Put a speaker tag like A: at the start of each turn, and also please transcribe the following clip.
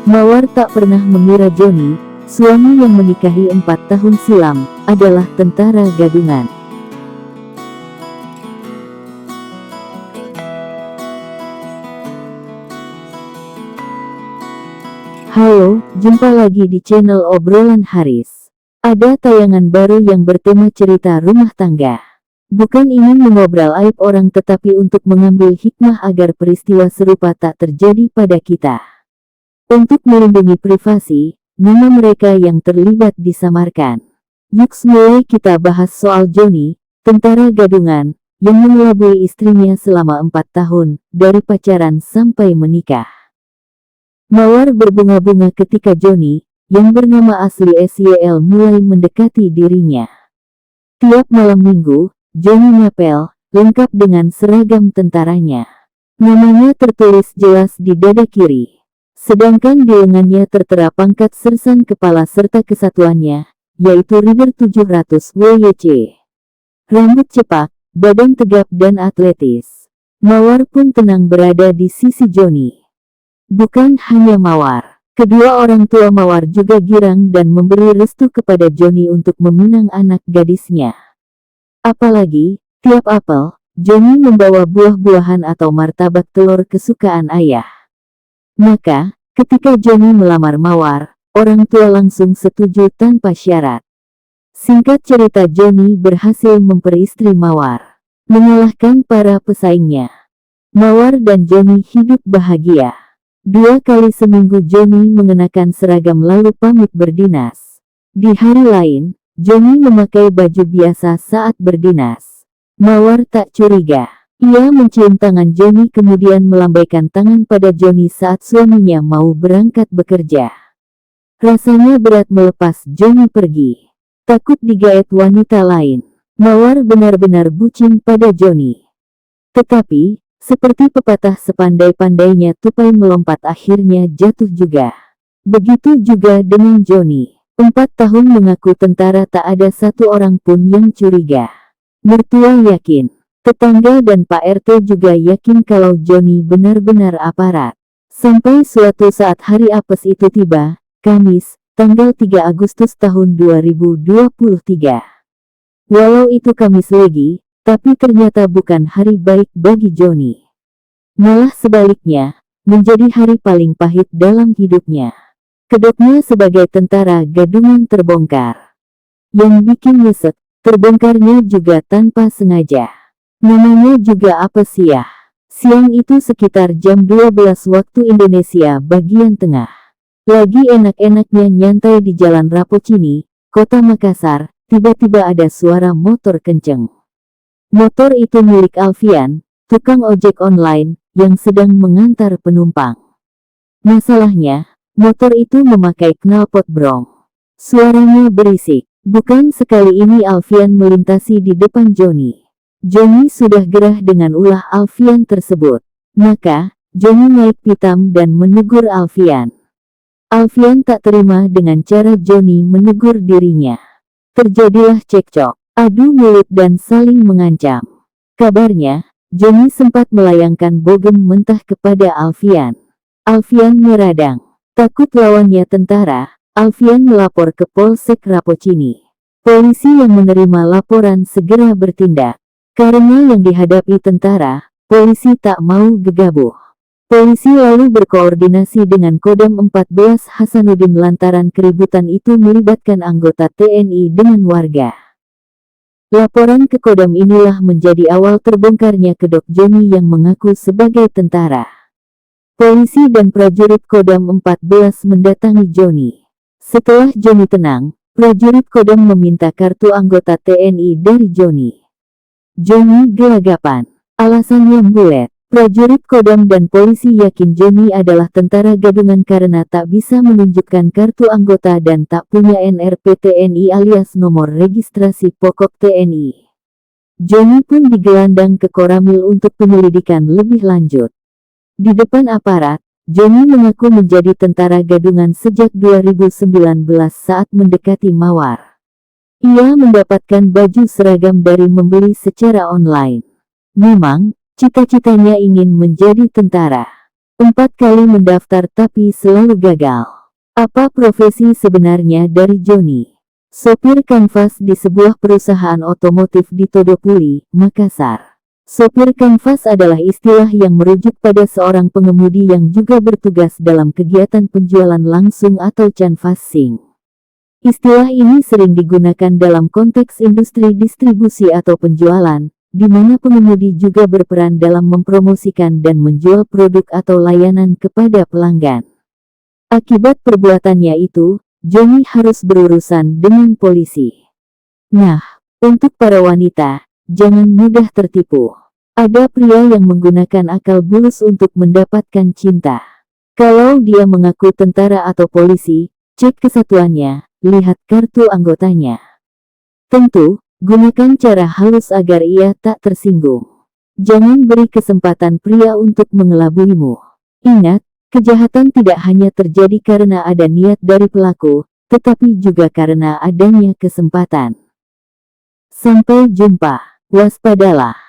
A: Mawar tak pernah mengira Joni, suami yang menikahi 4 tahun silam, adalah tentara gadungan. Halo, jumpa lagi di channel Obrolan Haris. Ada tayangan baru yang bertema cerita rumah tangga. Bukan ingin mengobrol aib orang tetapi untuk mengambil hikmah agar peristiwa serupa tak terjadi pada kita. Untuk melindungi privasi, nama mereka yang terlibat disamarkan. Yuk mulai kita bahas soal Joni, tentara gadungan, yang mengelabui istrinya selama 4 tahun, dari pacaran sampai menikah. Mawar berbunga-bunga ketika Joni, yang bernama asli SYL mulai mendekati dirinya. Tiap malam minggu, Joni ngapel, lengkap dengan seragam tentaranya. Namanya tertulis jelas di dada kiri. Sedangkan di lengannya tertera pangkat sersan kepala serta kesatuannya, yaitu Rider 700 WYC. Rambut cepak, badan tegap dan atletis. Mawar pun tenang berada di sisi Joni. Bukan hanya Mawar, kedua orang tua Mawar juga girang dan memberi restu kepada Joni untuk meminang anak gadisnya. Apalagi, tiap apel, Joni membawa buah-buahan atau martabak telur kesukaan ayah. Maka, ketika Joni melamar Mawar, orang tua langsung setuju tanpa syarat. Singkat cerita, Joni berhasil memperistri Mawar, mengalahkan para pesaingnya. Mawar dan Joni hidup bahagia. 2 kali seminggu Joni mengenakan seragam lalu pamit berdinas. Di hari lain, Joni memakai baju biasa saat berdinas. Mawar tak curiga. Ia mencium tangan Joni kemudian melambaikan tangan pada Joni saat suaminya mau berangkat bekerja. Rasanya berat melepas Joni pergi. Takut digaet wanita lain. Mawar benar-benar bucin pada Joni. Tetapi, seperti pepatah sepandai-pandainya tupai melompat akhirnya jatuh juga. Begitu juga dengan Joni. 4 tahun mengaku tentara tak ada satu orang pun yang curiga. Mertua yakin. Tetangga dan Pak RT juga yakin kalau Joni benar-benar aparat. Sampai suatu saat hari apes itu tiba, Kamis, tanggal 3 Agustus tahun 2023. Walau itu Kamis Legi, tapi ternyata bukan hari baik bagi Joni. Malah sebaliknya, menjadi hari paling pahit dalam hidupnya. Kedoknya sebagai tentara gadungan terbongkar. Yang bikin nyesek, terbongkarnya juga tanpa sengaja. Namanya juga Apesiah. Siang itu sekitar jam 12 waktu Indonesia bagian tengah. Lagi enak-enaknya nyantai di Jalan Rapocini, Kota Makassar, tiba-tiba ada suara motor kenceng. Motor itu milik Alfian, tukang ojek online, yang sedang mengantar penumpang. Masalahnya, motor itu memakai knalpot brong. Suaranya berisik. Bukan sekali ini Alfian melintasi di depan Joni. Joni sudah gerah dengan ulah Alfian tersebut. Maka, Joni naik pitam dan menegur Alfian. Alfian tak terima dengan cara Joni menegur dirinya. Terjadilah cekcok, adu mulut dan saling mengancam. Kabarnya, Joni sempat melayangkan bogem mentah kepada Alfian. Alfian meradang. Takut lawannya tentara, Alfian melapor ke Polsek Rapocini. Polisi yang menerima laporan segera bertindak. Karena yang dihadapi tentara, polisi tak mau gegabah. Polisi lalu berkoordinasi dengan Kodam 14 Hasanuddin lantaran keributan itu melibatkan anggota TNI dengan warga. Laporan ke Kodam inilah menjadi awal terbongkarnya kedok Joni yang mengaku sebagai tentara. Polisi dan prajurit Kodam 14 mendatangi Joni. Setelah Joni tenang, prajurit Kodam meminta kartu anggota TNI dari Joni. Joni gelagapan. Alasannya bulet. Prajurit Kodam dan polisi yakin Joni adalah tentara gadungan karena tak bisa menunjukkan kartu anggota dan tak punya NRP TNI alias nomor registrasi pokok TNI. Joni pun digelandang ke Koramil untuk penyelidikan lebih lanjut. Di depan aparat, Joni mengaku menjadi tentara gadungan sejak 2019 saat mendekati Mawar. Ia mendapatkan baju seragam dari membeli secara online. Memang, cita-citanya ingin menjadi tentara. 4 kali mendaftar tapi selalu gagal. Apa profesi sebenarnya dari Joni? Sopir kanvas di sebuah perusahaan otomotif di Todopuli, Makassar. Sopir kanvas adalah istilah yang merujuk pada seorang pengemudi yang juga bertugas dalam kegiatan penjualan langsung atau canvassing. Istilah ini sering digunakan dalam konteks industri distribusi atau penjualan, di mana pengemudi juga berperan dalam mempromosikan dan menjual produk atau layanan kepada pelanggan. Akibat perbuatannya itu, Joni harus berurusan dengan polisi. Nah, untuk para wanita, jangan mudah tertipu. Ada pria yang menggunakan akal bulus untuk mendapatkan cinta. Kalau dia mengaku tentara atau polisi, cek kesatuannya, lihat kartu anggotanya. Tentu, gunakan cara halus agar ia tak tersinggung. Jangan beri kesempatan pria untuk mengelabuimu. Ingat, kejahatan tidak hanya terjadi karena ada niat dari pelaku, tetapi juga karena adanya kesempatan. Sampai jumpa, waspadalah.